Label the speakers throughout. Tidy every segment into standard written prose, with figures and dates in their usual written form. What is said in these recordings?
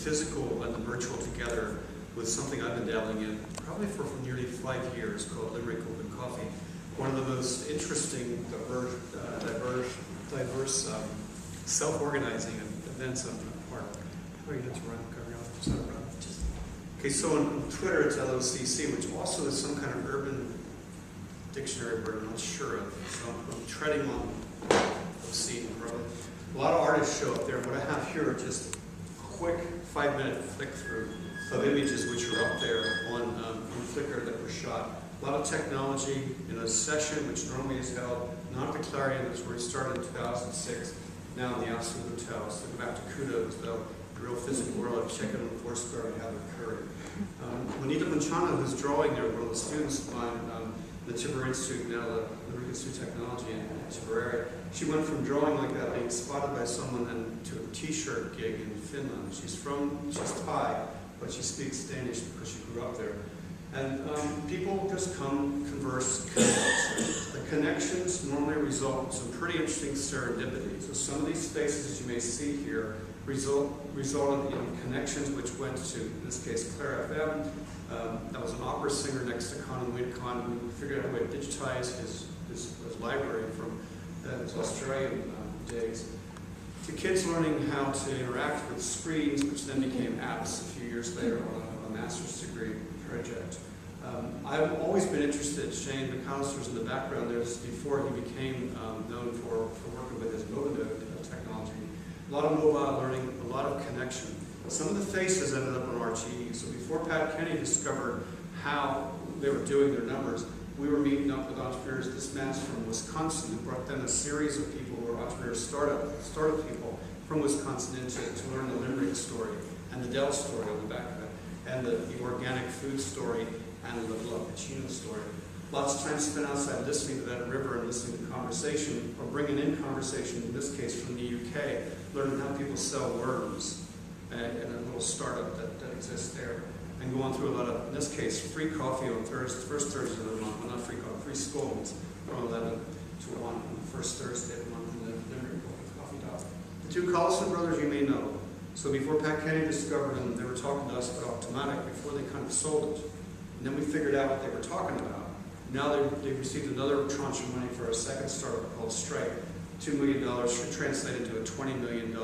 Speaker 1: physical and the virtual together with something I've been dabbling in probably for nearly 5 years called Limerick Open Coffee. One of the most interesting, diverse self-organizing events on the park. How are you going to run? Okay, so on Twitter it's LOCC, which also is some kind of urban dictionary word I'm not sure of. So I'm treading on OC probably. A lot of artists show up there. What I have here are just quick 5-minute flick through of images which are up there on Flickr that were shot. A lot of technology in a session which normally is held not at the Clarion, that's where it started in 2006, now in the Absolute Hotel. So go back to Kudos, though, the real physical world of checking on Foursquare and how they're occurring. Juanita Manchano, who's drawing there, one of the students of mine, the Tipper Institute, now the Limerick Institute of Technology in Tipperary. She went from drawing like that, being spotted by someone, and to a t-shirt gig in Finland. She's Thai, but she speaks Danish because she grew up there. And people just come, converse, connect. The connections normally result in some pretty interesting serendipity. So some of these spaces, as you may see here, resulted in connections which went to, in this case, Claire FM. That was an opera singer next to Con who figured out a way to digitize his library from his Australian days. To kids learning how to interact with screens, which then became apps a few years later on a master's degree project. I've always been interested. Shane McAllister's in the background there before he became known for working with his mobile technology. A lot of mobile learning, a lot of connection. Some of the faces ended up on RTE. So before Pat Kenny discovered how they were doing their numbers, we were meeting up with entrepreneurs. This man's from Wisconsin who brought then a series of people who are entrepreneurs, startup people from Wisconsin to learn the Limerick story and the Dell story on the back of it, and the organic food story and the La Pacino story. Lots of time spent outside listening to that river and listening to conversation, or bringing in conversation, in this case from the UK, learning how people sell worms in a little startup that exists there, and going through a lot of, in this case, free coffee on first Thursday of the month. Well, not free coffee, free scones from 11 to 1 on the first Thursday of the month in the Limerick Open Coffee Dog. The two Collison brothers you may know. So before Pat Kenny discovered them, they were talking to us about Automatic before they kind of sold it. And then we figured out what they were talking about. Now they've received another tranche of money for a second startup called Stripe. $2 million should translate into a $20 million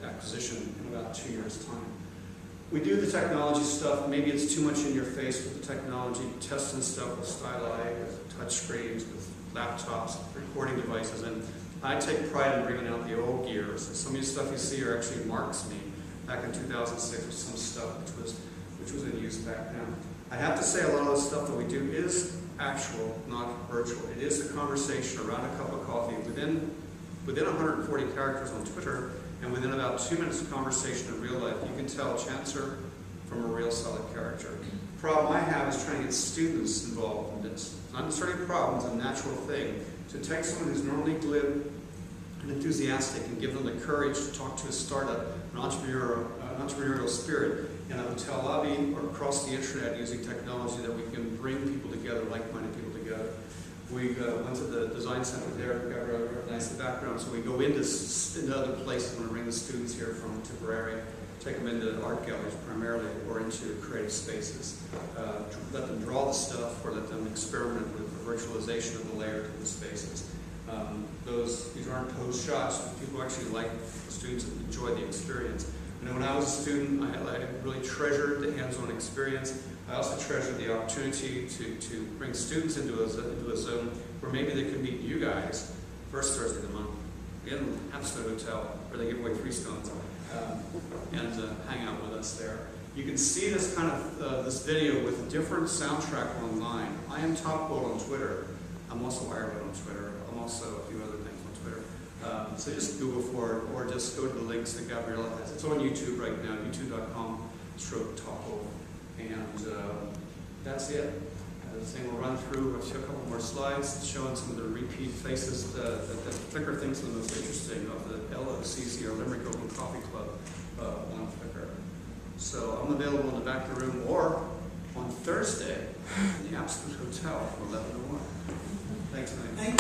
Speaker 1: acquisition in about 2 years' time. We do the technology stuff. Maybe it's too much in your face with the technology, testing stuff with Styli, with touch screens, with laptops, recording devices, and I take pride in bringing out the old gear. So some of the stuff you see are actually marks me back in 2006 with some stuff which was in use back then. I have to say a lot of the stuff that we do is actual, not virtual. It is a conversation around a cup of coffee within 140 characters on Twitter, and within about 2 minutes of conversation in real life, you can tell Chancer from a real solid character. The problem I have is trying to get students involved in this. It's not necessarily a problem, it's a natural thing. To take someone who's normally glib and enthusiastic and give them the courage to talk to a startup, an entrepreneurial spirit in a hotel lobby or across the internet using technology that we can bring people together, like-minded people together. We went to the design center there, Gabrielle recognized the background, so we go into other places when we bring the students here from Tipperary, take them into art galleries primarily, or into creative spaces. Let them draw the stuff, or let them experiment with the virtualization of the layer to the spaces. These aren't posed shots. People actually like the students and enjoy the experience. When I was a student, I really treasured the hands-on experience. I also treasured the opportunity to bring students into a zone where maybe they could meet you guys first Thursday of the month in Absolute Hotel, where they give away free scones, and hang out with us there. You can see this kind of this video with a different soundtrack online. I am Top Gold on Twitter. I'm also Wirewood on Twitter. I'm also a few other things on Twitter. So just Google for it, or just go to the links that Gabriella has. It's on YouTube right now, youtube.com/Top Gold. And that's it. The thing we'll run through a couple more slides showing some of the repeat faces that Flickr thinks are the most interesting of the LOCC, or Limerick Open Coffee Club, on Flickr. So I'm available in the back of the room, or on Thursday in the Absolute Hotel from 11 to 1. Thanks, Mike.